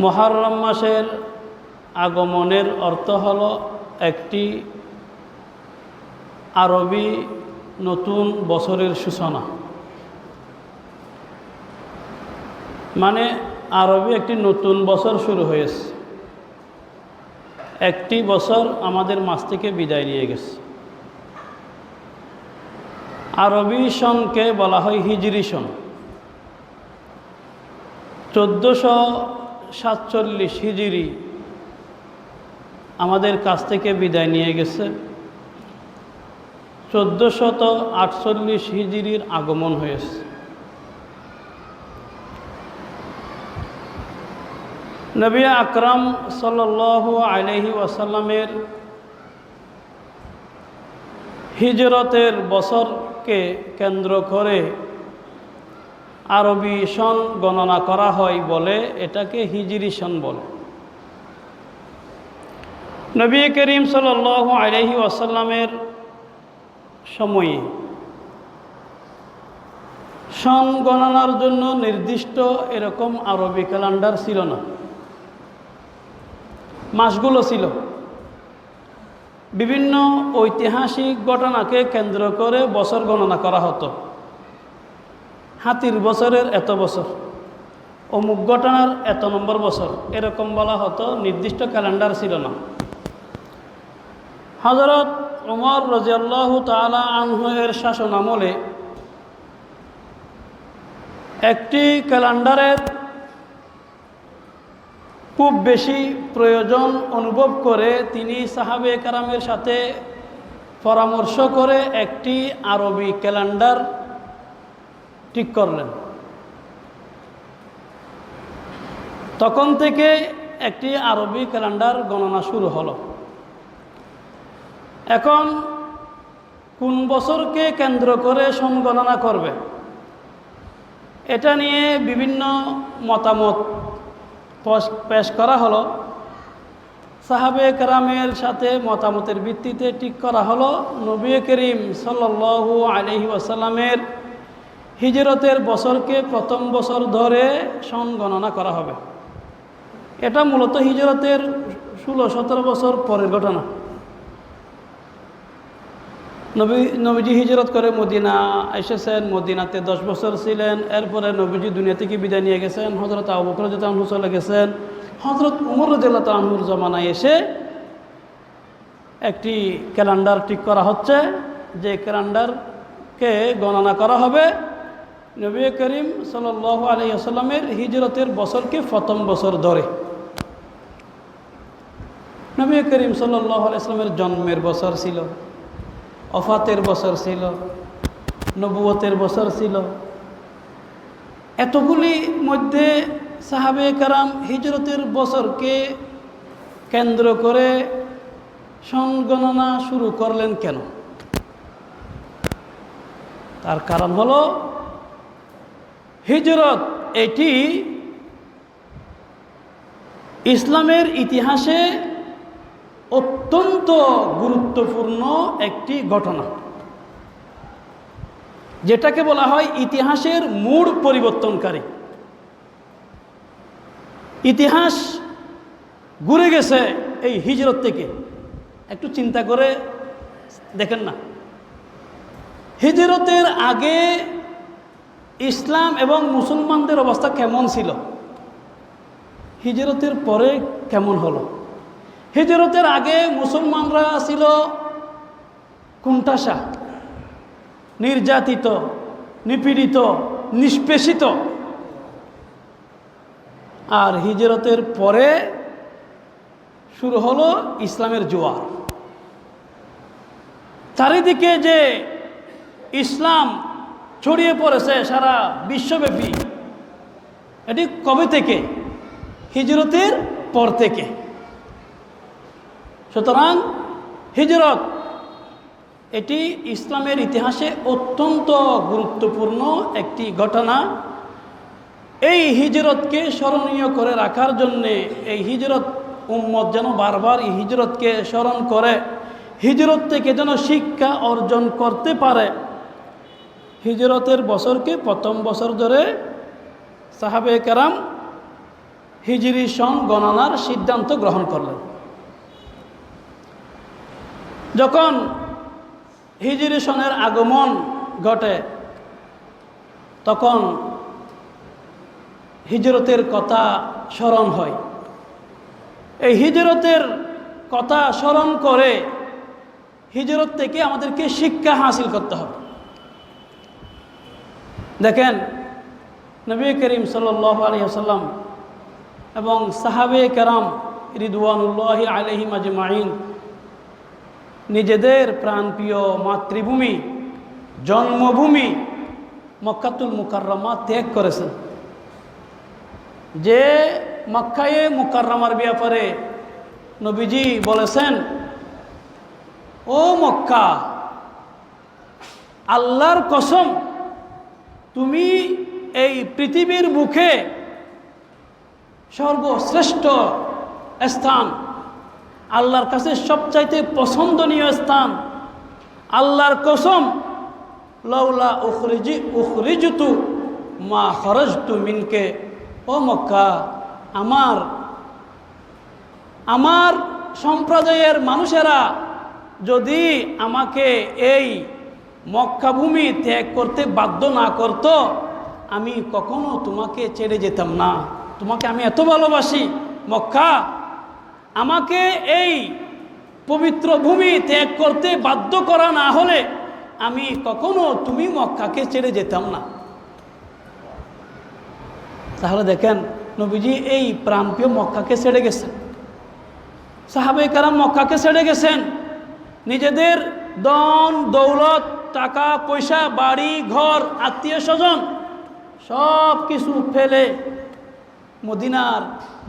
মুহররম মাসের আগমনের অর্থ হল একটি আরবি নতুন বছরের সূচনা। মানে আরবি একটি নতুন বছর শুরু হয়েছে, একটি বছর আমাদের মাঝ থেকে বিদায় নিয়ে গেছে। আরবি সনকে বলা হয় হিজরি সন। 1447 হিজরি আমাদের কাছ থেকে বিদায় নিয়ে গেছে। 1448 হিজরির আগমন হয়েছে। নবী আকরাম সাল্লাল্লাহু আলাইহি ওয়াসাল্লামের হিজরতের বছরকে কেন্দ্র করে আরবি সন গণনা করা হয় বলে এটাকে হিজরি সন বলে। নবী করিম সাল্লাল্লাহু আলাইহি ওয়াসাল্লামের সময়ে সন গণনার জন্য নির্দিষ্ট এরকম আরবি ক্যালেন্ডার ছিল না। মাসগুলো ছিল বিভিন্ন ঐতিহাসিক ঘটনাকে কেন্দ্র করে বছর গণনা করা হতো। হাতির বছরের এত বছর, অমুক ঘটনার এত নম্বর বছর, এরকম বলা হতো। নির্দিষ্ট ক্যালেন্ডার ছিল না। হযরত ওমর রাদিয়াল্লাহু তাআলা আনহু এর শাসন আমলে একটি ক্যালেন্ডারের খুব বেশি প্রয়োজন অনুভব করে তিনি সাহাবে কেরামের সাথে পরামর্শ করে একটি আরবি ক্যালেন্ডার ঠিক করলেন। তখন থেকে একটি আরবি ক্যালেন্ডার গণনা শুরু হলো। এখন কোন বছরকে কেন্দ্র করে সন গণনা করবে, এটা নিয়ে বিভিন্ন মতামত পেশ করা হলো। সাহাবে কেরামের সাথে মতামতের ভিত্তিতে ঠিক করা হলো নবী করিম সাল্লাল্লাহু আলাইহি ওয়াসাল্লামের হিজরতের বছরকে প্রথম বছর ধরে সন গণনা করা হবে। এটা মূলত হিজরতের 16-17 বছর পরের ঘটনা। নবীজি হিজরত করে মদিনা এসেছেন, মদিনাতে 10 বছর ছিলেন। এরপরে নবীজি দুনিয়া থেকে বিদায় নিয়ে গেছেন। হযরত আবু বকর রাদিয়াল্লাহু আনহু চলে গেছেন। হযরত ওমর রাদিয়াল্লাহু আনহুর জামানায় এসে একটি ক্যালেন্ডার ঠিক করা হচ্ছে, যে ক্যালেন্ডারকে গণনা করা হবে নবী করিম সাল্লাল্লাহু আলাইহি ওয়াসাল্লামের হিজরতের বছরকে প্রথম বছর ধরে। নবী করিম সাল্লাল্লাহু আলাইহি ওয়াসাল্লামের জন্মের বছর ছিল, ওফাতের বছর ছিল, নবুয়তের বছর ছিল। এতগুলি মধ্যে সাহাবে কেরাম হিজরতের বছরকে কেন্দ্র করে সন গণনা শুরু করলেন কেন? তার কারণ হলো হিজরত এটি ইসলামের ইতিহাসে অত্যন্ত গুরুত্বপূর্ণ একটি ঘটনা, যেটাকে বলা হয় ইতিহাসের মোড় পরিবর্তনকারী। ইতিহাস ঘুরে গেছে এই হিজরত থেকে। একটু চিন্তা করে দেখেন না, হিজরতের আগে ইসলাম এবং মুসলমানদের অবস্থা কেমন ছিল, হিজরতের পরে কেমন হলো। হিজরতের আগে মুসলমানরা ছিল কোণঠাসা, নির্যাতিত, নিপীড়িত, নিষ্পেষিত। আর হিজরতের পরে শুরু হলো ইসলামের জোয়ার। চারিদিকে যে ইসলাম ছড়িয়ে পড়েছে সারা বিশ্বব্যাপী, এটি কবে থেকে? হিজরতের পর থেকে। সুতরাং হিজরত এটি ইসলামের ইতিহাসে অত্যন্ত গুরুত্বপূর্ণ একটি ঘটনা। এই হিজরতকে স্মরণীয় করে রাখার জন্যে এই হিজরত উম্মত যেন বারবার এই হিজরতকে স্মরণ করে, হিজরত থেকে যেন শিক্ষা অর্জন করতে পারে, হিজরতের বছরকে প্রথম বছর ধরে সাহাবে কেরাম হিজরি সন গণনার সিদ্ধান্ত গ্রহণ করলেন। যখন হিজরি সনের আগমন ঘটে তখন হিজরতের কথা স্মরণ হয়। এই হিজরতের কথা স্মরণ করে হিজরত থেকে আমাদেরকে শিক্ষা হাসিল করতে হবে। দেখেন, নবী করিম সাল্লাল্লাহু আলাইহি ওয়াসাল্লাম এবং সাহাবে কেরাম রিদওয়ানুল্লাহি আলাইহিম আজমাইন নিজেদের প্রাণপ্রিয় মাতৃভূমি, জন্মভূমি মক্কাতুল মুকাররমা ত্যাগ করেছেন। যে মক্কায়ে মুকাররমার ব্যাপারে নবীজি বলেছেন, ও মক্কা, আল্লাহর কসম, তুমি এই পৃথিবীর বুকে সর্বশ্রেষ্ঠ স্থান, আল্লাহর কাছে সবচাইতে পছন্দনীয় স্থান। আল্লাহর কসম, লাউলা উখরিজতু মা খরজতু মিনকে। ও মক্কা, আমার সম্প্রদায়ের মানুষেরা যদি আমাকে এই মক্কা ভূমি ত্যাগ করতে বাধ্য না করত, আমি কখনো তোমাকে ছেড়ে যেতাম না। তোমাকে আমি এত ভালোবাসি মক্কা, আমাকে এই পবিত্র ভূমি ত্যাগ করতে বাধ্য করা না হলে আমি কখনো তুমি মক্কাকে ছেড়ে যেতাম না। তাহলে দেখেন, নবীজি এই প্রাণপ্রিয় মক্কাকে ছেড়ে গেছেন, সাহাবায়ে কেরাম মক্কাকে ছেড়ে গেছেন, নিজেদের ধন দৌলত, টাকা পয়সা, বাড়ি ঘর, আত্মীয় স্বজন সব কিছু ফেলে মদিনার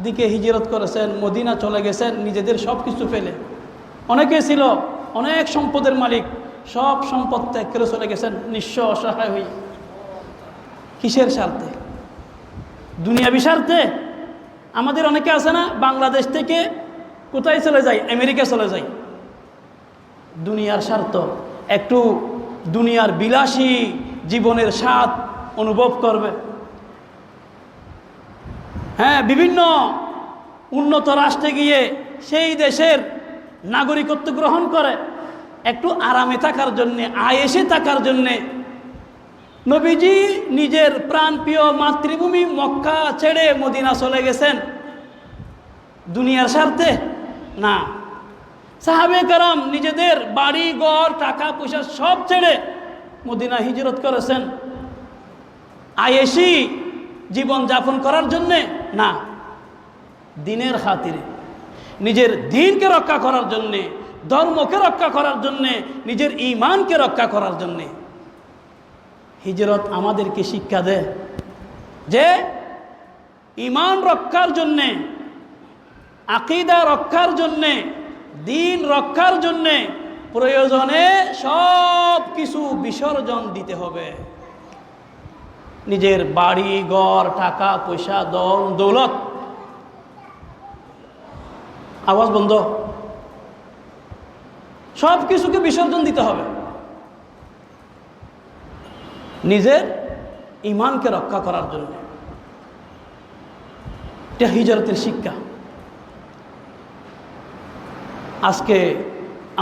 দিকে হিজরত করেছেন, মদিনা চলে গেছেন নিজেদের সব কিছু ফেলে। অনেকে ছিল অনেক সম্পদের মালিক, সব সম্পদ ত্যাগ করে চলে গেছেন নিঃস্ব অসহায় হয়ে। কিসের স্বার্থে? দুনিয়াবি স্বার্থে। আমাদের অনেকে আছে না, বাংলাদেশ থেকে কোথায় চলে যায়? আমেরিকা চলে যায়, দুনিয়ার স্বার্থ, একটু দুনিয়ার বিলাসী জীবনের স্বাদ অনুভব করবে। হ্যাঁ, বিভিন্ন উন্নত রাষ্ট্রে গিয়ে সেই দেশের নাগরিকত্ব গ্রহণ করে একটু আরামে থাকার জন্যে, আয়েশে থাকার জন্যে। নবীজি নিজের প্রাণপ্রিয় মাতৃভূমি মক্কা ছেড়ে মদিনা চলে গেছেন দুনিয়ার স্বার্থে না। সাহাবে কেরাম নিজেদের বাড়ি ঘর, টাকা পয়সা সব ছেড়ে মদিনা হিজরত করেছেন আয়েশি জীবন যাপন করার জন্যে না, দিনের খাতিরে, নিজের দিনকে রক্ষা করার জন্যে, ধর্মকে রক্ষা করার জন্যে, নিজের ঈমানকে রক্ষা করার জন্যে। হিজরত আমাদেরকে শিক্ষা দেয় যে ঈমান রক্ষার জন্যে, আকীদা রক্ষার জন্যে, দিন রক্ষার জন্যে প্রয়োজনে সব কিছু বিসর্জন দিতে হবে। নিজের বাড়ি ঘর, টাকা পয়সা, ধন দৌলত, আওয়াজ বন্ধ, সব কিছুকে বিসর্জন দিতে হবে নিজের ঈমানকে রক্ষা করার জন্য। এটা হিজরতের শিক্ষা। আজকে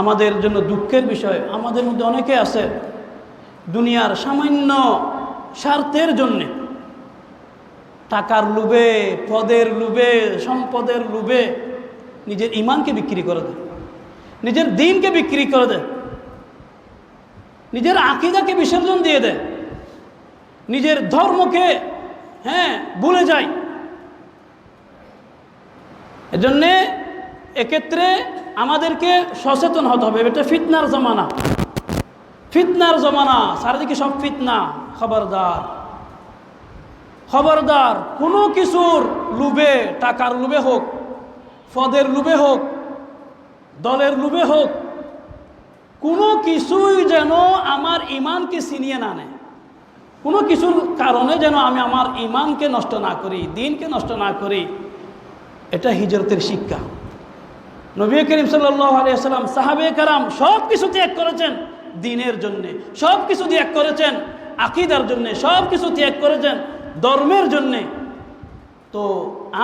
আমাদের জন্য দুঃখের বিষয়, আমাদের মধ্যে অনেকে আছে দুনিয়ার সামান্য স্বার্থের জন্যে, টাকার লোভে, পদের লোভে, সম্পদের লোভে নিজের ঈমানকে বিক্রি করে দেয়, নিজের দিনকে বিক্রি করে দেয়, নিজের আকীদাকে বিসর্জন দিয়ে দেয়, নিজের ধর্মকে ভুলে যায়। এজন্যে এক্ষেত্রে আমাদেরকে সচেতন হতে হবে। এটা ফিতনার জমানা, ফিতনার জমানা, চারিদিকে সব ফিতনা। খবরদার, খবরদার, কোনো কিছুর লোভে, টাকার লোভে হোক, পদের লোভে হোক, দলের লোভে হোক, কোনো কিছুই যেন আমার ঈমানকে ছিনিয়ে না নেয়। কোনো কিছুর কারণে যেন আমি আমার ঈমানকে নষ্ট না করি, দিনকে নষ্ট না করি। এটা হিজরতের শিক্ষা। নবী করিম সাল্লাল্লাহু আলাইহি ওয়াসাল্লাম, সাহাবে কেরাম সব কিছু ত্যাগ করেছেন দিনের জন্যে, সব কিছু ত্যাগ করেছেন আকীদার জন্যে, সব কিছু ত্যাগ করেছেন ধর্মের জন্যে। তো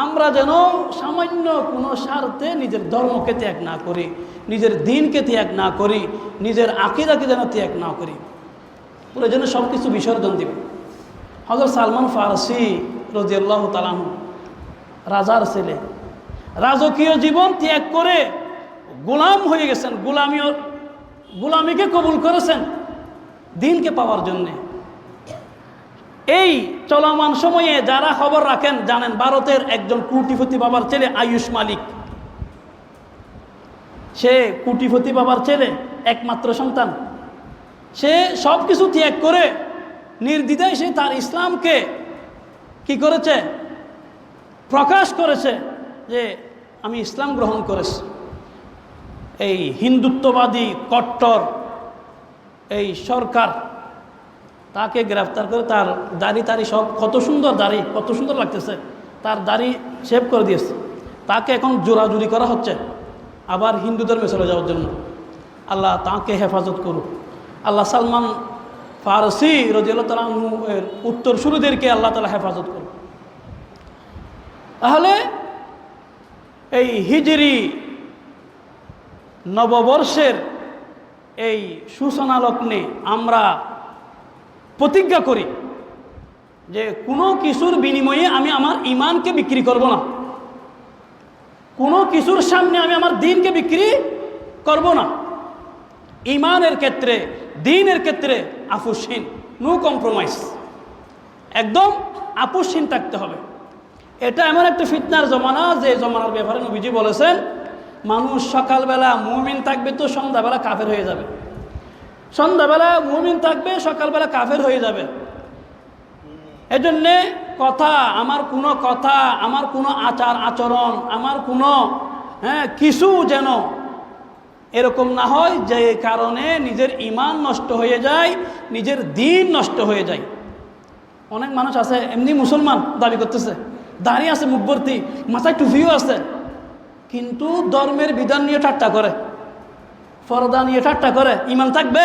আমরা যেন সামান্য কোনো স্বার্থে নিজের ধর্মকে ত্যাগ না করি, নিজের দিনকে ত্যাগ না করি, নিজের আকীদাকে যেন ত্যাগ না করি, প্রয়োজনে সব কিছু বিসর্জন দিব। হযরত সালমান ফারসি রাদিয়াল্লাহু তাআলা আনহু রাজার ছেলে, রাজকীয় জীবন ত্যাগ করে গোলাম হয়ে গেছেন, গোলামিকে কবুল করেছেন দিনকে পাওয়ার জন্যে। এই চলমান সময়ে যারা খবর রাখেন জানেন, ভারতের একজন কোটিপতি বাবার ছেলে আয়ুষ মালিক, সে কোটিপতি বাবার ছেলে, একমাত্র সন্তান, সে সব কিছু ত্যাগ করে নির্দ্বিধায় সে তার ইসলামকে কি করেছে, প্রকাশ করেছে যে আমি ইসলাম গ্রহণ করেছি। এই হিন্দুত্ববাদী কট্টর এই সরকার তাকে গ্রেফতার করে, তার দাড়ি সব, কত সুন্দর দাড়ি, কত সুন্দর লাগতেছে, তার দাড়ি শেভ করে দিয়েছে, তাকে এখন জোরাজুরি করা হচ্ছে আবার হিন্দু ধর্মে চলে যাওয়ার জন্য। আল্লাহ তাকে হেফাজত করুক। আল্লাহ সালমান ফারসি রাদিয়াল্লাহু তাআলা আনহু এর উত্তরসূরিদেরকে আল্লাহ তাআলা হেফাজত করুক। তাহলে এই হিজরি নববর্ষের এই সূচনা লগ্নে আমরা প্রতিজ্ঞা করি যে কোনো কিছুর বিনিময়ে আমি আমার ঈমানকে বিক্রি করব না, কোনো কিছুর সামনে আমি আমার দ্বীনকে বিক্রি করব না। ঈমানের ক্ষেত্রে, দ্বীনের ক্ষেত্রে আপোষহীন, নো কম্প্রোমাইজ, একদম আপোষহীন থাকতে হবে। এটা এমন একটা ফিতনার জমানা, যে জমানার ব্যাপারে নবীজি বলেছেন মানুষ সকালবেলা মুমিন থাকবে তো সন্ধ্যাবেলা কাফের হয়ে যাবে, সন্ধ্যাবেলা মুমিন থাকবে সকালবেলা কাফের হয়ে যাবে। এজন্যে আমার কোনো আচার আচরণ, আমার কোনো কিছু যেন এরকম না হয় যে কারণে নিজের ঈমান নষ্ট হয়ে যায়, নিজের দ্বীন নষ্ট হয়ে যায়। অনেক মানুষ আছে এমনি মুসলমান দাবি করতেছে, দাড়ি আছে মুখ ভর্তি, মাথায় টুপিও আছে, কিন্তু ধর্মের বিধান নিয়ে ঠাট্টা করে, ফরদা নিয়ে ঠাট্টা করে, ঈমান থাকবে?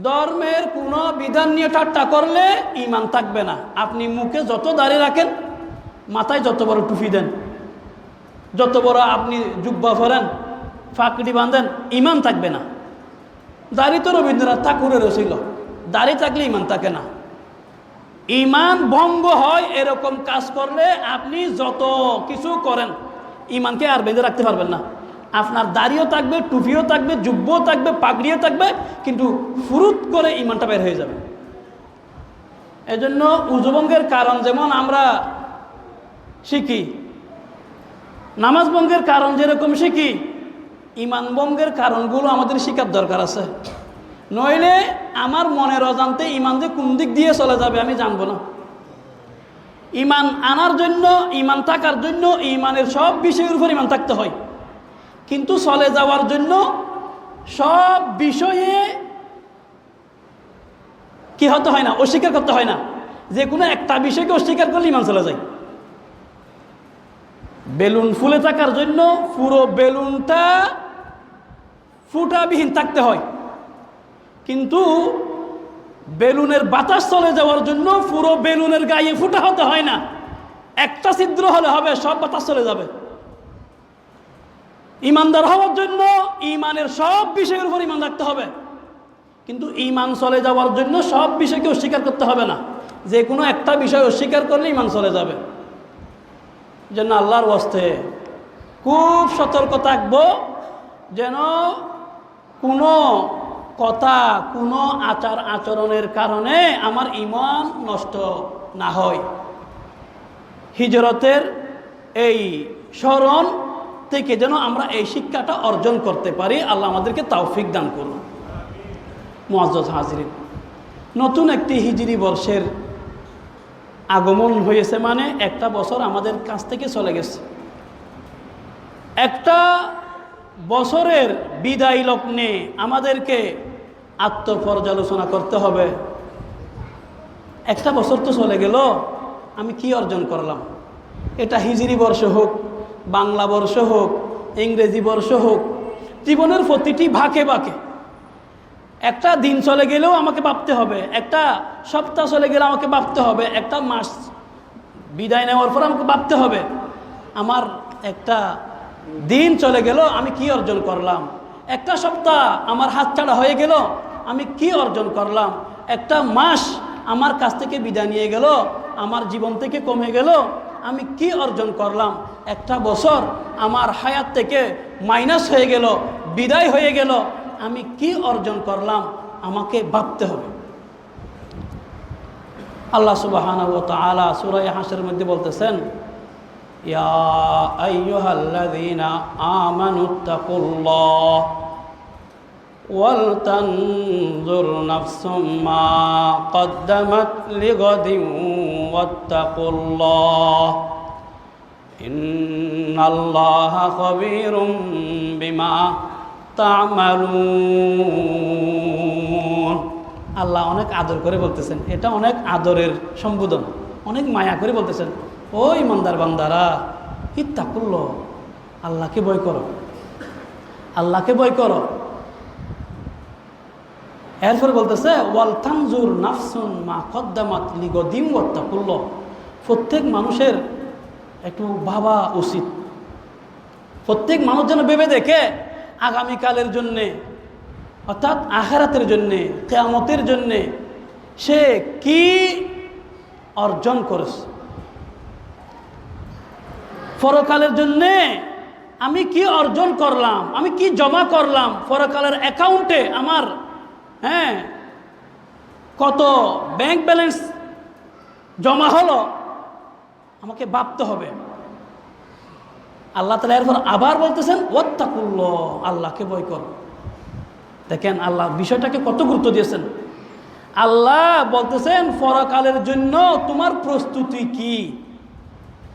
ধর্মের কোনো বিধান নিয়ে ঠাট্টা করলে ঈমান থাকবে না। আপনি মুখে যত দাড়ি রাখেন, মাথায় যত বড় টুপি দেন, যত বড় আপনি জুব্বা পরেন, ফাঁকড়ি বাঁধেন, ঈমান থাকবে না। দাড়ি তো রবীন্দ্রনাথ ঠাকুরেরও ছিল, দাড়ি থাকলে ঈমান থাকে না। ঈমান ভঙ্গ হয় এরকম কাজ করলে আপনি যত কিছু করেন, ঈমানকে আর বেঁধে রাখতে পারবেন না। আপনার দাড়িও থাকবে, টুপিও থাকবে, জুব্বও থাকবে, পাগড়িও থাকবে, কিন্তু ফুরুত করে ঈমানটা বের হয়ে যাবে। এজন্য উযুভঙ্গের কারণ যেমন আমরা শিখি, নামাজ ভঙ্গের কারণ যেরকম শিখি, ঈমান ভঙ্গের কারণগুলো আমাদের শিখার দরকার আছে। নইলে আমার মনের অজান্তে ঈমান যে কোন দিক দিয়ে চলে যাবে আমি জানবো না। ঈমান আনার জন্য, ঈমান থাকার জন্য ঈমানের সব বিষয়ের উপর ঈমান থাকতে হয়, কিন্তু চলে যাওয়ার জন্য সব বিষয়ে কি হতে হয় না, অস্বীকার করতে হয় না। যে কোনো একটা বিষয়কে অস্বীকার করলে ঈমান চলে যায়। বেলুন ফুলে থাকার জন্য পুরো বেলুনটা ফুটাবিহীন থাকতে হয়, কিন্তু বেলুনের বাতাস চলে যাওয়ার জন্য পুরো বেলুনের গায়ে ফুটা হতে হয় না, একটা ছিদ্র হলে হবে, সব বাতাস চলে যাবে। ঈমানদার হওয়ার জন্য ঈমানের সব বিষয়ের উপর ঈমান রাখতে হবে, কিন্তু ঈমান চলে যাওয়ার জন্য সব বিষয়কে অস্বীকার করতে হবে না। যে কোনো একটা বিষয় অস্বীকার করলে ঈমান চলে যাবে। যেন আল্লাহর ওয়াস্তে খুব সতর্ক থাকবো, যেন কোনো কথা, কোনো আচার আচরণের কারণে আমার ঈমান নষ্ট না হয়। হিজরতের এই স্মরণ থেকে যেন আমরা এই শিক্ষাটা অর্জন করতে পারি। আল্লাহ আমাদেরকে তৌফিক দান করুন। মুআজ্জাজ হাজিরিন, নতুন একটি হিজরি বর্ষের আগমন হয়েছে, মানে একটা বছর আমাদের কাছ থেকে চলে গেছে। একটা বছরের বিদায় লগ্নে আমাদেরকে আত্মপর্যালোচনা করতে হবে। একটা বছর তো চলে গেল, আমি কি অর্জন করলাম? এটা হিজরি বর্ষ হোক, বাংলা বর্ষ হোক, ইংরেজি বর্ষ হোক, জীবনের প্রতিটি ভাগে ভাগে একটা দিন চলে গেলেও আমাকে ভাবতে হবে, একটা সপ্তাহ চলে গেলে আমাকে ভাবতে হবে, একটা মাস বিদায় নেওয়ার পর আমাকে ভাবতে হবে, আমার একটা দিন চলে গেল, আমি কি অর্জন করলাম। একটা সপ্তাহ আমার হাতছাড়া হয়ে গেল, আমি কি অর্জন করলাম। একটা মাস আমার কাছ থেকে বিদায় নিয়ে গেল, আমার জীবন থেকে কমে গেল, আমি কি অর্জন করলাম। একটা বছর আমার হায়াত থেকে মাইনাস হয়ে গেল, বিদায় হয়ে গেল, আমি কি অর্জন করলাম, আমাকে ভাবতে হবে। আল্লাহ সুবহানাহু ওয়া তাআলা সূরা হাশরের মধ্যে বলতেছেন, ইয়া আইয়ুহাল্লাযীনা আমানুত্তাকুল্লাহ ওয়াল তানজুর নাফসুম মা কদ্দামাত লিগাদিন ওয়াত্তাকুল্লাহ ইন্নাল্লাহা খাবীরুম বিমা তা'মালুন। আল্লাহ অনেক আদর করে বলতেছেন, এটা অনেক আদরের সম্বোধন, অনেক মায়া করে বলতেছেন, ও ইমানদার বান্দারা, ইত্তাকুল্লাহ, আল্লাহকে ভয় করো, আল্লাহকে ভয় করো। এরপর বলতেছে ওয়াল তানজুর নাফসুন মা কদ্দামাত লিগাদিন ওয়াত্তাকুল্লাহ। প্রত্যেক মানুষের একটু ভাবা উচিত, প্রত্যেক মানুষ যেন ভেবে দেখে আগামীকালের জন্যে, অর্থাৎ আখিরাতের জন্যে, কিয়ামতের জন্যে সে কি অর্জন করেছে, পরকালের জন্যে আমি কি অর্জন করলাম, আমি কি জমা করলাম, পরকালের অ্যাকাউন্টে আমার কত ব্যাংক ব্যালেন্স জমা হলো, আমাকে ভাবতে হবে। আল্লাহ তাআলা এরপর আবার বলতেছেন ওয়াত্তাকুল্লাহ, আল্লাহকে ভয় করো। দেখেন আল্লাহ বিষয়টাকে কত গুরুত্ব দিয়েছেন। আল্লাহ বলতেছেন পরকালের জন্য তোমার প্রস্তুতি কি,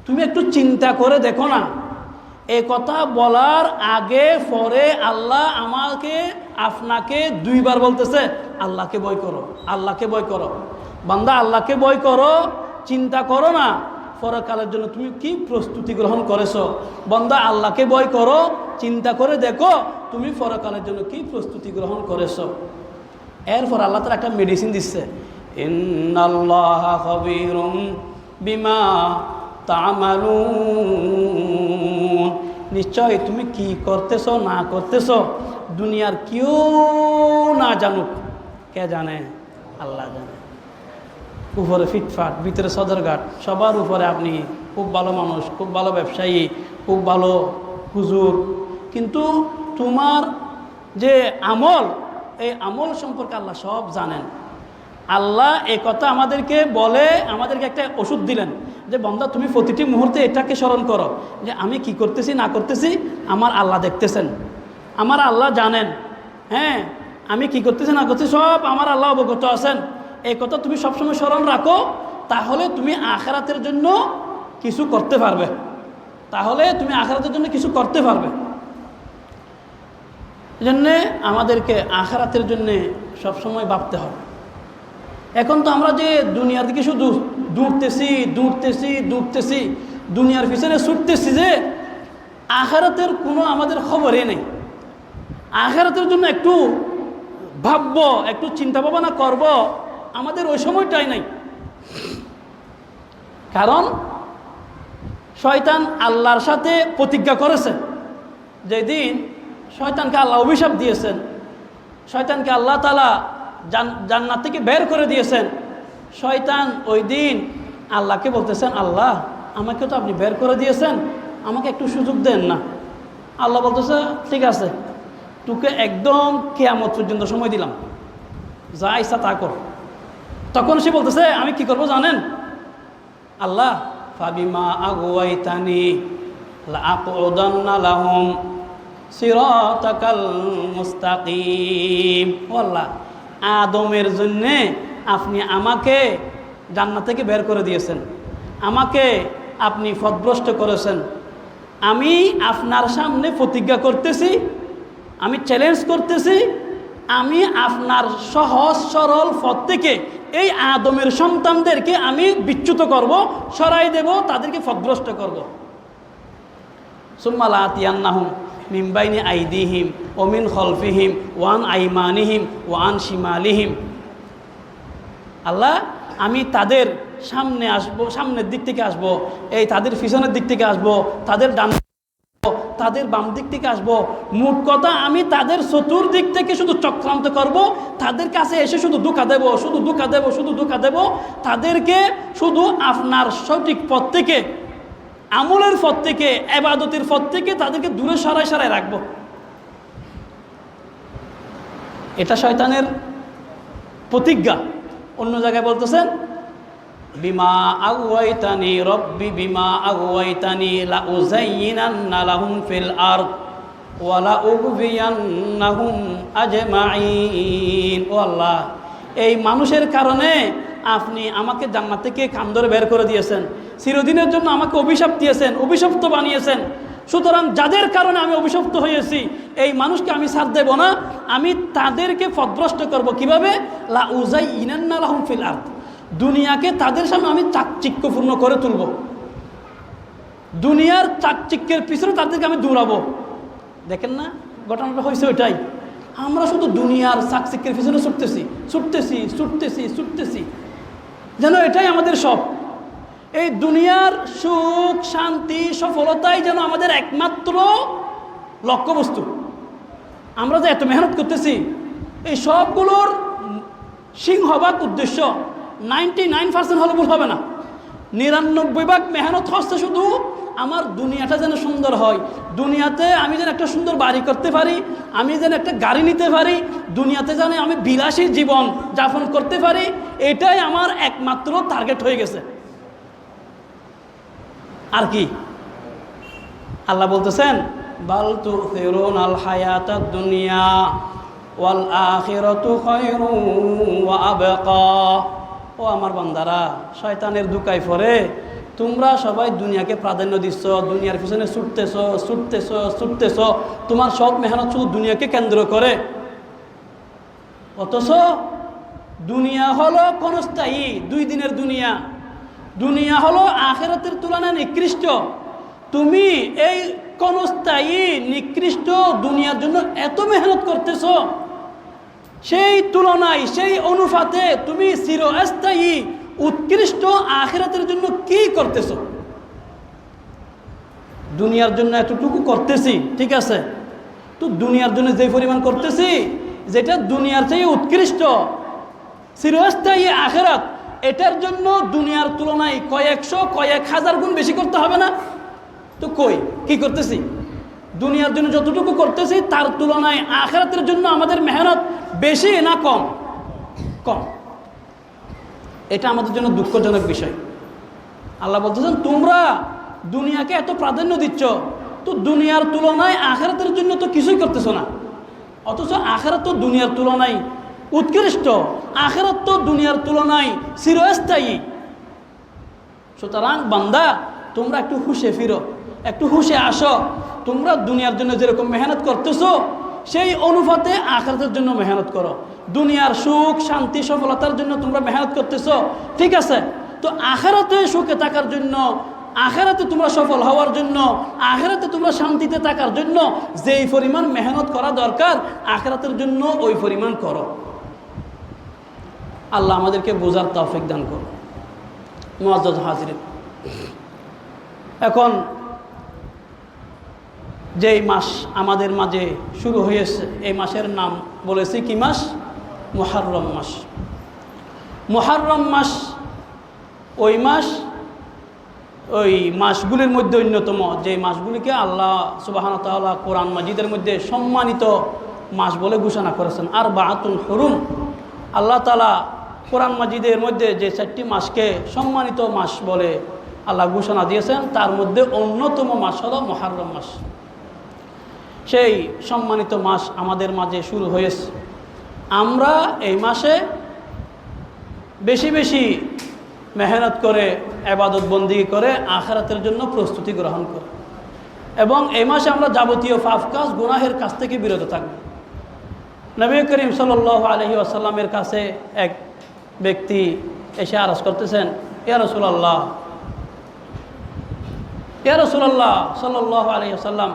তুমি একটু চিন্তা করে দেখো না। এই কথা বলার আগে পরে আল্লাহ আমাকে আপনাকে দুইবার বলতেছে আল্লাহকে ভয় করো, আল্লাহকে ভয় করো। বান্দা আল্লাহকে ভয় করো, চিন্তা করো না পরকালের জন্য তুমি কি প্রস্তুতি গ্রহণ করেছো। বান্দা আল্লাহকে ভয় করো, চিন্তা করে দেখো তুমি পরকালের জন্য কি প্রস্তুতি গ্রহণ করেছো। এরপর আল্লাহ তাআলা একটা মেডিসিন দিচ্ছে, ইন্নাল্লাহা খাবীরুম বিমা তা'মালুন। নিশ্চয় তুমি কি করতেছো না করতেছো দুনিয়ার কেউ না জানুক, কে জানে? আল্লাহ জানে। উপরে ফিটফাট, ভিতরে সদরঘাট, সবার উপরে আপনি খুব ভালো মানুষ, খুব ভালো ব্যবসায়ী, খুব ভালো হুজুর, কিন্তু তোমার যে আমল, এই আমল সম্পর্কে আল্লাহ সব জানেন। আল্লাহ এই কথা আমাদেরকে বলে, আমাদেরকে একটা ওষুধ দিলেন যে বান্দা তুমি প্রতিটি মুহূর্তে এটাকে স্মরণ করো যে আমি কি করতেছি না করতেছি আমার আল্লাহ দেখতেছেন, আমার আল্লাহ জানেন। হ্যাঁ, আমি কি করতেছি না করতেছি সব আমার আল্লাহ অবগত আছেন। এই কথা তুমি সবসময় স্মরণ রাখো, তাহলে তুমি আখিরাতের জন্য কিছু করতে পারবে, তাহলে তুমি আখিরাতের জন্য কিছু করতে পারবে। এজন্যে আমাদেরকে আখিরাতের জন্যে সবসময় ভাবতে হবে। এখন তো আমরা যে দুনিয়ার দিকে শুধু দৌড়তেছি, দুনিয়ার পিছনে ছুটতেছি, যে আখিরাতের কোনো আমাদের খবরই নেই। আখিরাতের জন্য একটু ভাববো, একটু চিন্তা ভাবনা করব, আমাদের ওই সময়টাই নাই। কারণ শয়তান আল্লাহর সাথে প্রতিজ্ঞা করেছে, যেদিন শয়তানকে আল্লাহ অভিশাপ দিয়েছেন, শয়তানকে আল্লাহ তাআলা জান্নাত থেকে বের করে দিয়েছেন। শয়তান ওই দিন আল্লাহকে বলতেছেন, আল্লাহ আমাকে তো আপনি বের করে দিয়েছেন, আমাকে একটু সুযোগ দেন না। আল্লাহ বলতেছে ঠিক আছে, তোকে একদম কিয়ামত পর্যন্ত সময় দিলাম, যা ইচ্ছা তা কর। তখন সে বলতেছে আমি কি করব জানেন? আল্লাহ ফাবিমা আগওয়াইতানি লাআকুদান্না লাহুম সিরাতাকাল মুস্তাকিম। ও আল্লাহ, আদমের জন্যে আপনি আমাকে জান্নাত থেকে বের করে দিয়েছেন, আমাকে আপনি পথভ্রষ্ট করেছেন। আমি আপনার সামনে প্রতিজ্ঞা করতেছি, আমি চ্যালেঞ্জ করতেছি, আমি আপনার সহজ সরল পথ থেকে এই আদমের সন্তানদেরকে আমি বিচ্যুত করব, সরাই দেব, তাদেরকে পথভ্রষ্ট করব। সুম্মা লাআতিয়ান্নাহুম মিন বাইনি আইদিহিম ওয়া মিন খালফিহিম ওয়া আন আইমানিহিম ওয়া আন শিমালিহিম। আল্লাহ, আমি তাদের সামনে আসবো, সামনের দিক থেকে আসবো, এই তাদের পিছনের দিক থেকে আসবো, তাদের ডান তাদের বাম দিক থেকে আসবো। মোট কথা আমি তাদের চতুর্দিক থেকে শুধু চক্রান্ত করব, তাদের কাছে এসে শুধু ধোঁকা দেব, শুধু ধোঁকা দেব, শুধু ধোঁকা দেব। তাদেরকে শুধু আপনার সঠিক পথ থেকে, আমলের পথ থেকে, ইবাদতের পথ থেকে তাদেরকে দূরে সরায় সরায় রাখবো। এটা শয়তানের প্রতিজ্ঞা। অন্য জায়গায় বলতেছেন বিমা আগওয়াইতানি রব্বি বিমা আগওয়াইতানি লা উযায়্যিনান্না লাহুম ফিল আরদ ওয়া লা উগবিয়ান্নাহুম আজমাইন। ও আল্লাহ, এই মানুষের কারণে আপনি আমাকে জান্নাত থেকে কান ধরে বের করে দিয়েছেন, চিরদিনের জন্য আমাকে অভিশাপ দিয়েছেন, অভিশপ্ত বানিয়েছেন। সুতরাং যাদের কারণে আমি অভিশপ্ত হয়েছি, এই মানুষকে আমি ছাড় দেব না, আমি তাদেরকে পথভ্রষ্ট করব। কিভাবে? লা উযায়্যিনান্না লাহুম ফিল আরদ, দুনিয়াকে তাদের সামনে আমি চাকচিক্যপূর্ণ করে তুলব, দুনিয়ার চাকচিক্যের পিছনে তাদেরকে আমি দৌড়াবো। দেখেন না ঘটনাটা হয়েছে ওইটাই। আমরা শুধু দুনিয়ার চাকচিক্যের পিছনে ছুটতেছি ছুটতেছি ছুটতেছি ছুটতেছি, যেন এটাই আমাদের সব। এই দুনিয়ার সুখ শান্তি সফলতাই যেন আমাদের একমাত্র লক্ষ্যবস্তু। আমরা যে এত মেহনত করতেছি, এই সবগুলোর সিংহভাগ উদ্দেশ্য 99% হলে ভুল হবে না, 99% মেহনত হচ্ছে শুধু আমার দুনিয়াটা যেন সুন্দর হয়, দুনিয়াতে আমি যেন একটা সুন্দর বাড়ি করতে পারি, আমি যেন একটা গাড়ি নিতে পারি, দুনিয়াতে যেন আমি বিলাসী জীবন যাপন করতে পারি, এটাই আমার একমাত্র টার্গেট হয়ে গেছে। আর কি? আল্লাহ বলতেছেন বাল তুসিরুনাল হায়াতাদ দুনিয়া ওয়াল আখিরাতু খায়রুন ওয়া আবকা। ও আমার বান্দারা, শয়তানের ধোঁকায় পড়ে তোমরা সবাই দুনিয়াকে প্রাধান্য দিচ্ছ, দুনিয়ার পিছনে ছুটতেছ ছুটতেছ ছুটতেছ, তোমার সব মেহনত শুধু দুনিয়াকে কেন্দ্র করে। অথচ দুনিয়া হলো ক্ষণস্থায়ী, 2 দিনের দুনিয়া। দুনিয়া হলো আখিরাতের তুলনায় নিকৃষ্ট। তুমি এই ক্ষণস্থায়ী নিকৃষ্ট দুনিয়ার জন্য এত মেহনত করতেছ, সেই তুলনায় সেই অনুপাতে তুমি চিরস্থায়ী উৎকৃষ্ট আখিরাতের জন্য কি করতেছ? দুনিয়ার জন্য এতটুকু করতেছি, ঠিক আছে, তো দুনিয়ার জন্য যে পরিমাণ করতেছি, যেটা দুনিয়ার চেয়ে উৎকৃষ্ট চিরস্থায়ী আখিরাত, এটার জন্য দুনিয়ার তুলনায় কয়েকশো কয়েক হাজার গুণ বেশি করতে হবে না? তো কই কি করতেছি? দুনিয়ার জন্য যতটুকু করতেছি তার তুলনায় আখিরাতের জন্য আমাদের মেহনত বেশি না কম? কম। এটা আমাদের জন্য দুঃখজনক বিষয়। আল্লাহ বলতেছেন তোমরা দুনিয়াকে এত প্রাধান্য দিচ্ছ, তো দুনিয়ার তুলনায় আখিরাতের জন্য তো কিছুই করতেছো না। অথচ আখিরাত তো দুনিয়ার তুলনায় উৎকৃষ্ট, আখিরাত তো দুনিয়ার তুলনায় চিরস্থায়ী। সুতরাং বান্দা, তোমরা একটু হুঁশে ফিরো, একটু হুঁশে আসো। তোমরা দুনিয়ার জন্য যেরকম মেহনত করতেছো, সেই অনুপাতে আখিরাতের জন্য মেহনত করো। দুনিয়ার সুখ শান্তি সফলতার জন্য তোমরা মেহনত করতেছো, ঠিক আছে, তো আখিরাতে সুখে থাকার জন্য, আখিরাতে তোমরা সফল হওয়ার জন্য, আখিরাতে তোমরা শান্তিতে থাকার জন্য যেই পরিমাণ মেহনত করা দরকার, আখিরাতের জন্য ওই পরিমাণ করো। আল্লাহ আমাদেরকে বোঝার তৌফিক দান করো। মুআজ্জাজ হাজিরিন, এখন যেই মাস আমাদের মাঝে শুরু হয়েছে, এই মাসের নাম বলেছি কি মাস? মুহররম মাস। মুহররম মাস ওই মাস, ওই মাসগুলির মধ্যে অন্যতম, যে মাসগুলিকে আল্লাহ সুবহানাহু ওয়া তাআলা কোরআন মাজিদের মধ্যে সম্মানিত মাস বলে ঘোষণা করেছেন। আর বাআতুল হুরুম, আল্লাহ তাআলা কোরআন মাজিদের মধ্যে যে 4টি মাসকে সম্মানিত মাস বলে আল্লাহ ঘোষণা দিয়েছেন, তার মধ্যে অন্যতম মাস হলো মুহররম মাস। সেই সম্মানিত মাস আমাদের মাঝে শুরু হয়েছে। আমরা এই মাসে বেশি বেশি মেহনত করে, ইবাদত বন্দেগী করে, আখিরাতের জন্য প্রস্তুতি গ্রহণ করে, এবং এই মাসে আমরা যাবতীয় পাপ কাজ গুনাহের কাছ থেকে বিরত থাকব। নবী করিম সাল্লাল্লাহু আলাইহি ওয়াসাল্লামের কাছে এক ব্যক্তি এসে আরজ করতেছেন, ইয়া রাসূলুল্লাহ, ইয়া রাসূলুল্লাহ সাল্লাল্লাহু আলাইহি ওয়াসাল্লাম,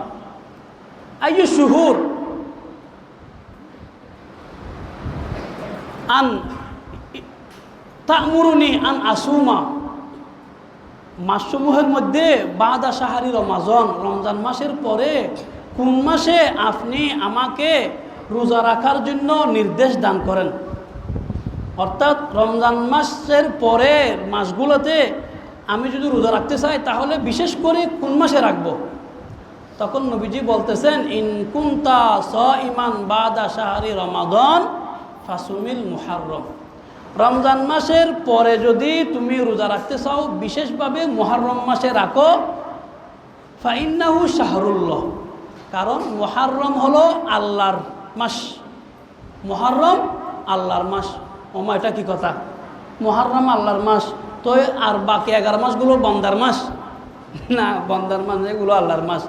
আইয়ু শুহুর আন তা'মুরুনি আন আসুমা, মাসসমূহের মধ্যে বাদা শাহরি রমাজন, রমজান মাসের পরে কোন মাসে আপনি আমাকে রোজা রাখার জন্য নির্দেশ দান করেন। অর্থাৎ রমজান মাসের পরে মাসগুলোতে আমি যদি রোজা রাখতে চাই তাহলে বিশেষ করে কোন মাসে রাখবো। তখন নবীজি বলতেছেন, ইন কুনতা সাইমান বাদা শাহরি রমাদান ফাসুমিল মুহাররম, রমজান মাসের পরে যদি তুমি রোজা রাখতে চাও বিশেষভাবে মুহাররম মাসে রাখো। ফাইন্নাহু শাহরুল্লাহ, কারণ মুহাররম হলো আল্লাহর মাস। মুহাররম আল্লাহর মাস। ওমা, এটা কি কথা? মুহাররম আল্লাহর মাস, তো আর বাকি 11 মাসগুলো বন্দার মাস? না, বন্দার মাস এগুলো আল্লাহর মাস।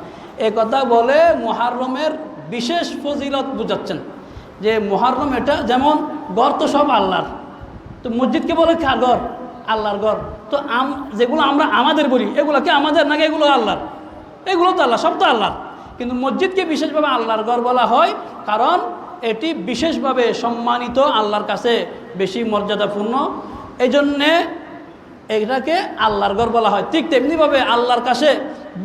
এ কথা বলে মুহাররমের বিশেষ ফজিলত বুঝাচ্ছেন যে মুহাররম এটা যেমন ঘর তো সব আল্লাহর, তো মসজিদকে বলে কার ঘর? আল্লাহর ঘর। তো যেগুলো আমরা আমাদের বলি এগুলো কি আমাদের নাকি এগুলো আল্লাহর? এগুলো তো আল্লাহ, সব তো আল্লাহর। কিন্তু মসজিদকে বিশেষভাবে আল্লাহর ঘর বলা হয় কারণ এটি বিশেষভাবে সম্মানিত, আল্লাহর কাছে বেশি মর্যাদাপূর্ণ, এই জন্যে এটাকে আল্লাহর ঘর বলা হয়। ঠিক তেমনিভাবে আল্লাহর কাছে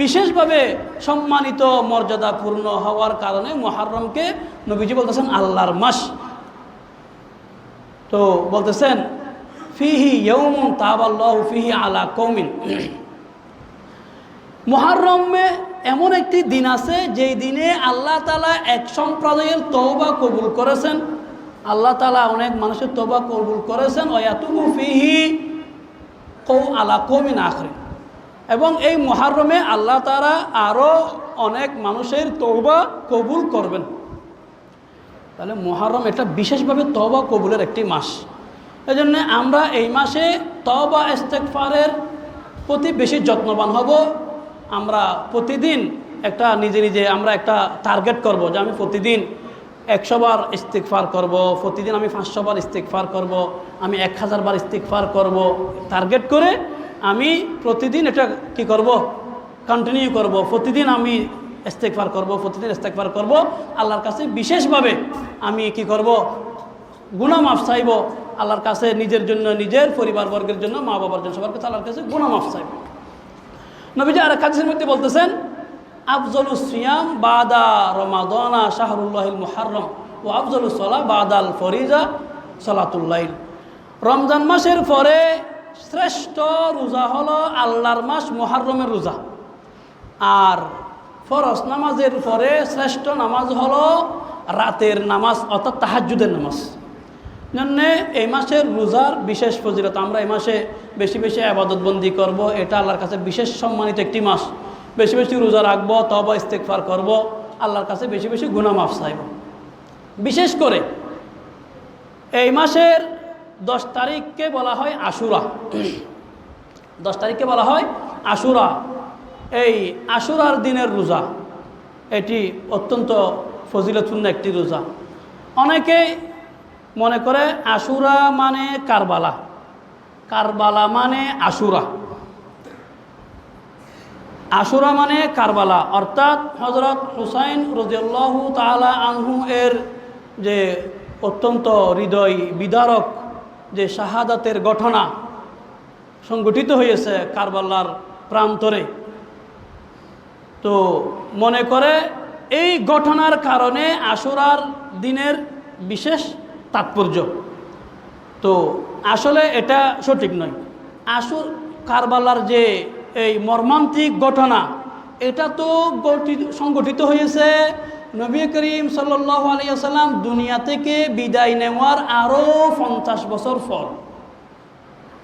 বিশেষভাবে সম্মানিত মর্যাদাপূর্ণ হওয়ার কারণে মুহাররমকে নবীজি বলতেছেন আল্লাহর মাস। তো বলতেছেন ফিহি ইয়াউমুন তাবাল্লাহু ফিহি আলা কওমিন, মুহাররমে এমন একটি দিন আছে যেই দিনে আল্লাহ তাআলা এক সম্প্রদায়ের তওবা কবুল করেছেন। আল্লাহ তাআলা অনেক মানুষের তওবা কবুল করেছেন। ওয়ায়াতুবু ফিহি আলা কওমিন আখরিন, এবং এই মুহাররমে আল্লাহ তাআলা আরও অনেক মানুষের তওবা কবুল করবেন। তাহলে মুহাররম এটা বিশেষভাবে তওবা কবুলের একটি মাস। এই জন্য আমরা এই মাসে তওবা ইস্তেগফারের প্রতি বেশি যত্নবান হব। আমরা প্রতিদিন একটা নিজে আমরা একটা টার্গেট করব যে আমি প্রতিদিন 100 বার ইস্তেগফার করব, প্রতিদিন আমি 500 বার ইস্তেগফার করব, আমি 1000 বার ইস্তেগফার করব। টার্গেট করে আমি প্রতিদিন এটা কি করব? কন্টিনিউ করব। প্রতিদিন আমি ইস্তেগফার করব, প্রতিদিন ইস্তেগফার করব। আল্লাহর কাছে বিশেষভাবে আমি কি করব? গুনাহ মাফ চাইব আল্লাহর কাছে, নিজের জন্য, নিজের পরিবারবর্গের জন্য, মা বাবার জন্য, সবার কাছে আল্লাহর কাছে গুনাহ মাফ চাইব। নবীজি আর এক হাদিসের মধ্যে বলতেছেন, আফজলুস সিয়াম বাদা রমাদানা শাহরুল্লাহিল মুহাররম ও আফজলুস সালাহ বাদাল ফরিজা সালাতুল লাইল, রমজান মাসের পরে শ্রেষ্ঠ রোজা হলো আল্লাহর মাস মুহাররমের রোজা, আর ফরজ নামাজের পরে শ্রেষ্ঠ নামাজ হলো রাতের নামাজ অর্থাৎ তাহাজ্জুদের নামাজ। জন্যে এই মাসের রোজার বিশেষ ফজিলত। আমরা এই মাসে বেশি বেশি ইবাদতবন্দি করব, এটা আল্লাহর কাছে বিশেষ সম্মানিত একটি মাস। বেশি বেশি রোজা রাখবো, তওবা ইস্তেগফার করব, আল্লাহর কাছে বেশি বেশি গুনাহ মাফ চাইব। বিশেষ করে এই মাসের 10 তারিখকে বলা হয় আশুরা। 10 তারিখকে বলা হয় আশুরা। এই আশুরার দিনের রোজা এটি অত্যন্ত ফজিলতপূর্ণ একটি রোজা। অনেকেই মনে করে আশুরা মানে কারবালা, কারবালা মানে আশুরা। আশুরা মানে কারবালা, অর্থাৎ হযরত হুসাইন রাদিয়াল্লাহু তাআলা আনহু এর যে অত্যন্ত হৃদয় বিদারক যে শাহাদাতের ঘটনা সংগঠিত হয়েছে কারবালার প্রান্তরে, তো মনে করে এই ঘটনার কারণে আশুরার দিনের বিশেষ তাৎপর্য। তো আসলে এটা সঠিক নয়। কারবালার যে এই মর্মান্তিক ঘটনা, এটা তো সংগঠিত হয়েছে নবী করিম সাল্লাল্লাহু আলাইহি ওয়াসাল্লাম দুনিয়া থেকে বিদায় নেওয়ার আরও 50 বছর পর।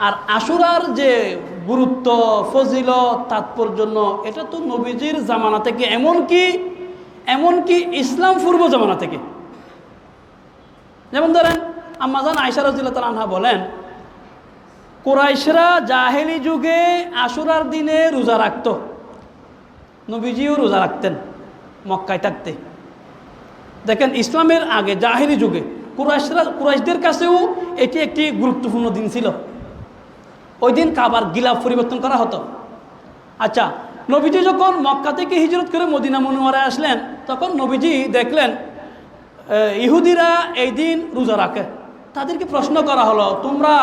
আর আশুরার যে গুরুত্ব, ফজিলত, তাৎপর্য, এটা তো নবীজির জামানা থেকে, এমনকি ইসলাম পূর্ব জামানা থেকে। যেমন ধরেন আম্মাজান আয়েশা রাদিয়াল্লাহু তাআলা আনহা বলেন, কুরাইশরা জাহেলি যুগে আশুরার দিনে রোজা রাখত, নবীজিও রোজা রাখতেন মক্কায় থাকতে। দেখেন, ইসলামের আগে জাহেলি যুগে কুরাইশদের কাছেও এটি একটি গুরুত্বপূর্ণ দিন ছিল। ওই দিন কাবার গিলাফ পরিবর্তন করা হতো। আচ্ছা, নবীজি যখন মক্কা থেকে হিজরত করে মদিনা মুনওয়ারায় আসলেন, তখন নবীজি দেখলেন ইহুদিরা এই দিন রোজা রাখে। তাদেরকে প্রশ্ন করা হলো, তোমরা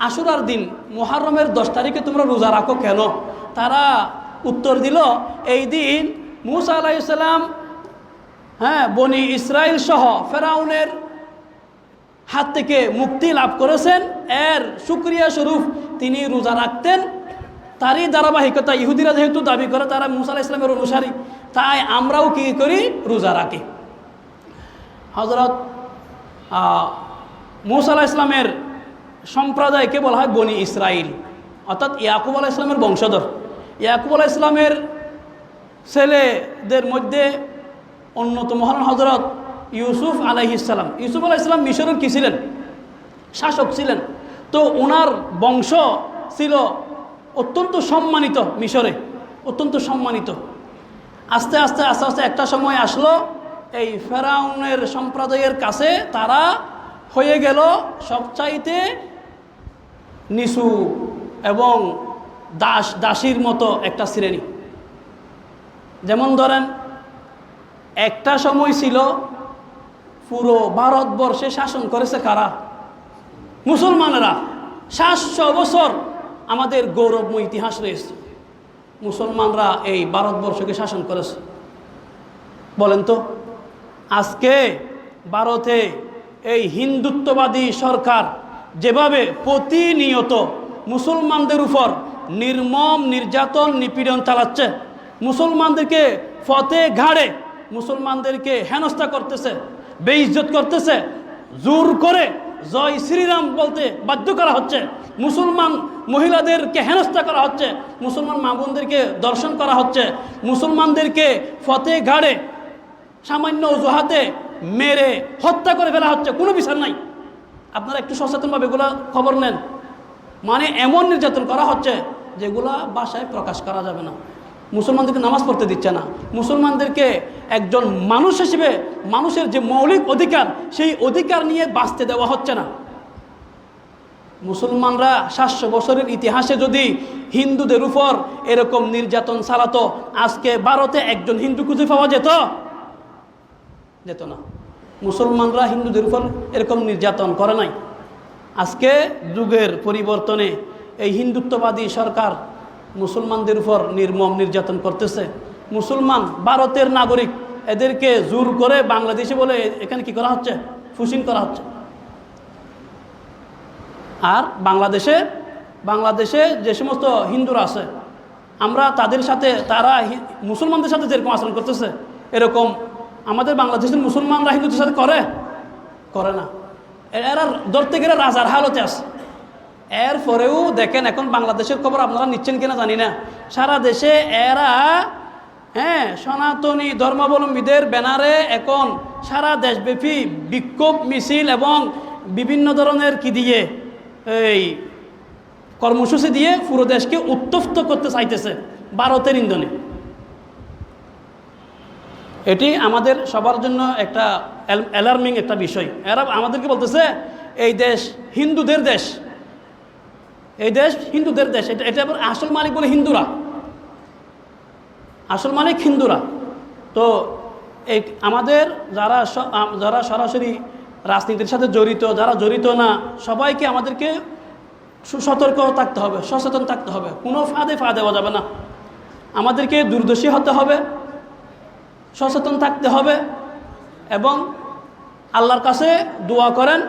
আশুরার দিন মুহররমের 10 তারিখে তোমরা রোজা রাখো কেন? তারা উত্তর দিল, এই দিন মূসা আলাইহিস সালাম বনি ইসরাইল সহ ফেরাউনের হাত থেকে মুক্তি লাভ করেছেন, এর শুকরিয়া স্বরূপ তিনি রোজা রাখতেন। তারই ধারাবাহিকতা ইহুদিরা যেহেতু দাবি করে তারা মূসা আলাইহিস সালামের অনুসারী, তাই আমরাও কি করি? রোজা রাখি। হযরত মূসা আলাইহিস সালামের সম্প্রদায়কে বলা হয় বনি ইসরাইল, অর্থাৎ ইয়াকুব আলাইহিস সালামের বংশধর। ইয়াকুব আলাইহিস সালামের ছেলেদের মধ্যে অন্যতম হলেন হযরত ইউসুফ আলাইহিস সালাম। ইউসুফ আলাইহিস সালাম মিশরের কি ছিলেন? শাসক ছিলেন। তো ওনার বংশ ছিল অত্যন্ত সম্মানিত, মিশরে অত্যন্ত সম্মানিত। আস্তে আস্তে আস্তে আস্তে একটা সময় আসলো, এই ফেরাউনের সম্প্রদায়ের কাছে তারা হয়ে গেল সবচাইতে নিচু এবং দাসীর মতো একটা শ্রেণী। যেমন ধরেন, একটা সময় ছিল পুরো ভারতবর্ষে শাসন করেছে কারা? মুসলমানেরা। 700 বছর আমাদের গৌরবময় ইতিহাস রয়েছে, মুসলমানরা এই ভারতবর্ষকে শাসন করেছে। বলেন তো, আজকে ভারতে এই হিন্দুত্ববাদী সরকার যেভাবে প্রতিনিয়ত মুসলমানদের উপর নির্মম নির্যাতন নিপীড়ন চালাচ্ছে, মুসলমানদেরকে ফতে ঘাড়ে মুসলমানদেরকে হেনস্থা করতেছে, বেইজ্জত করতেছে, জোর করে জয় শ্রীরাম বলতে বাধ্য করা হচ্ছে, মুসলমান মহিলাদেরকে হেনস্থা করা হচ্ছে, মুসলমান মা বোনদেরকে দর্শন করা হচ্ছে, মুসলমানদেরকে ফতে ঘাড়ে সামান্য অজুহাতে মেরে হত্যা করে ফেলা হচ্ছে, কোনো বিচার নাই। আপনারা একটু সচেতনভাবে এগুলো খবর নেন। মানে এমন নির্যাতন করা হচ্ছে যেগুলা ভাষায় প্রকাশ করা যাবে না। মুসলমানদেরকে নামাজ পড়তে দিচ্ছে না, মুসলমানদেরকে একজন মানুষ হিসেবে মানুষের যে মৌলিক অধিকার সেই অধিকার নিয়ে বাঁচতে দেওয়া হচ্ছে না। মুসলমানরা 700 বছরের ইতিহাসে যদি হিন্দুদের উপর এরকম নির্যাতন চালাতো, আজকে ভারতে একজন হিন্দু খুঁজে পাওয়া যেত না। মুসলমানরা হিন্দুদের উপর এরকম নির্যাতন করে নাই। আজকে যুগের পরিবর্তনে এই হিন্দুত্ববাদী সরকার মুসলমানদের উপর নির্মম নির্যাতন করতেছে। মুসলমান ভারতের নাগরিক, এদেরকে জোর করে বাংলাদেশে বলে এখানে কি করা হচ্ছে? ফুসিন করা হচ্ছে। আর বাংলাদেশে যে সমস্ত হিন্দুরা আছে, আমরা তাদের সাথে, তারা মুসলমানদের সাথে যেরকম আচরণ করতেছে এরকম আমাদের বাংলাদেশের মুসলমানরা হিন্দুদের সাথে করে না। এরা ধরতে গেলে রাজার হালতে আছে। এরপরেও দেখেন, এখন বাংলাদেশের খবর আপনারা নিচ্ছেন কিনা জানি না, সারা দেশে এরা সনাতনী ধর্মাবলম্বীদের ব্যানারে এখন সারা দেশব্যাপী বিক্ষোভ মিছিল এবং বিভিন্ন ধরনের কি দিয়ে এই কর্মসূচি দিয়ে পুরো দেশকে উত্তপ্ত করতে চাইতেছে ভারতের ইন্ধনে। এটি আমাদের সবার জন্য একটা অ্যালার্মিং একটা বিষয়। এরা আমাদেরকে বলতেছে এই দেশ হিন্দুদের দেশ, এই দেশ হিন্দুদের দেশ। এটা আবার আসল মালিক বলে হিন্দুরা, আসল মালিক হিন্দুরা। তো এই আমাদের যারা সরাসরি রাজনীতির সাথে জড়িত, যারা জড়িত না, সবাইকে আমাদেরকে সতর্ক থাকতে হবে, সচেতন থাকতে হবে। কোনো ফাঁদে দেওয়া যাবে না। আমাদেরকে দূরদর্শী হতে হবে, সচেতন থাকতে হবে এবং আল্লাহর কাছে দোয়া করেন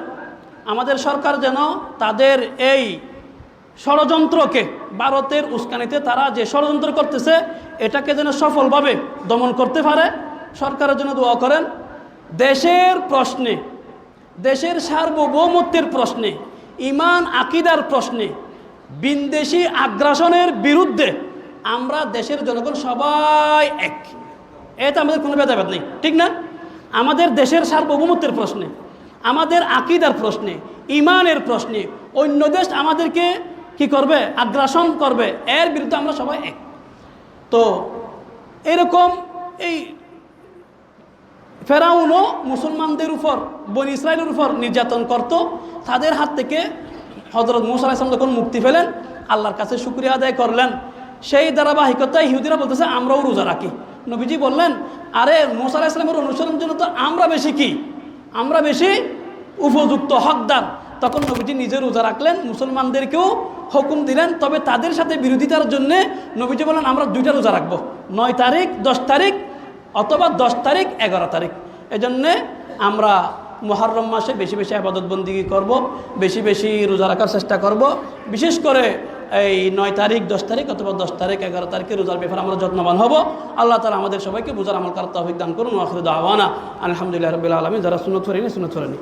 আমাদের সরকার যেন তাদের এই ষড়যন্ত্রকে, ভারতের উস্কানিতে তারা যে ষড়যন্ত্র করতেছে এটাকে যেন সফলভাবে দমন করতে পারে। সরকারের জন্য দোয়া করেন। দেশের প্রশ্নে, দেশের সার্বভৌমত্বের প্রশ্নে, ইমান আকিদার প্রশ্নে, বিদেশি আগ্রাসনের বিরুদ্ধে আমরা দেশের জনগণ সবাই এক। এতে আমাদের কোনো ভেদাভেদ নেই, ঠিক না? আমাদের দেশের সার্বভৌমত্বের প্রশ্নে, আমাদের আকিদার প্রশ্নে, ইমানের প্রশ্নে অন্য দেশ আমাদেরকে কি করবে? আগ্রাসন করবে, এর বিরুদ্ধে আমরা সবাই এক। তো এরকম এই ফেরাউনও মুসলমানদের উপর, বনি ইসরাইলের উপর নির্যাতন করত। তাদের হাত থেকে হযরত মূসা আলাইহিস সালাম যখন মুক্তি পেলেন, আল্লাহর কাছে শুকরিয়া আদায় করলেন। সেই ধারাবাহিকতায় ইহুদিরা বলতেছে আমরাও রোজা রাখি। নবীজি বললেন, আরে মূসা আলাইহিস সালামের অনুসরণের জন্য তো আমরা বেশি কি, আমরা বেশি উপযুক্ত, হকদার। তখন নবীজি নিজে রোজা রাখলেন, মুসলমানদেরকেও হুকুম দিলেন। তবে তাদের সাথে বিরোধিতার জন্য নবীজি বললেন আমরা 2টা রোজা রাখবো, 9 তারিখ 10 তারিখ অথবা 10 তারিখ 11 তারিখ। এজন্যে আমরা মুহররম মাসে বেশি বেশি ইবাদত বন্দেগী করব, বেশি বেশি রোজা রাখার চেষ্টা করব। বিশেষ করে এই 9 তারিখ 10 তারিখ অথবা 10 তারিখ 11 তারিখে রোজার ব্যাপারে আমরা যত্নবান হব। আল্লাহ তাআলা আমাদের সবাইকে বুঝার আমল করার তৌফিক দান করুন। ওয়া আখিরু দাওয়ানা আলহামদুলিল্লাহি রাব্বিল আলামিন। যারা সুন্নাত পড়েনি সুন্নাত পড়েনি।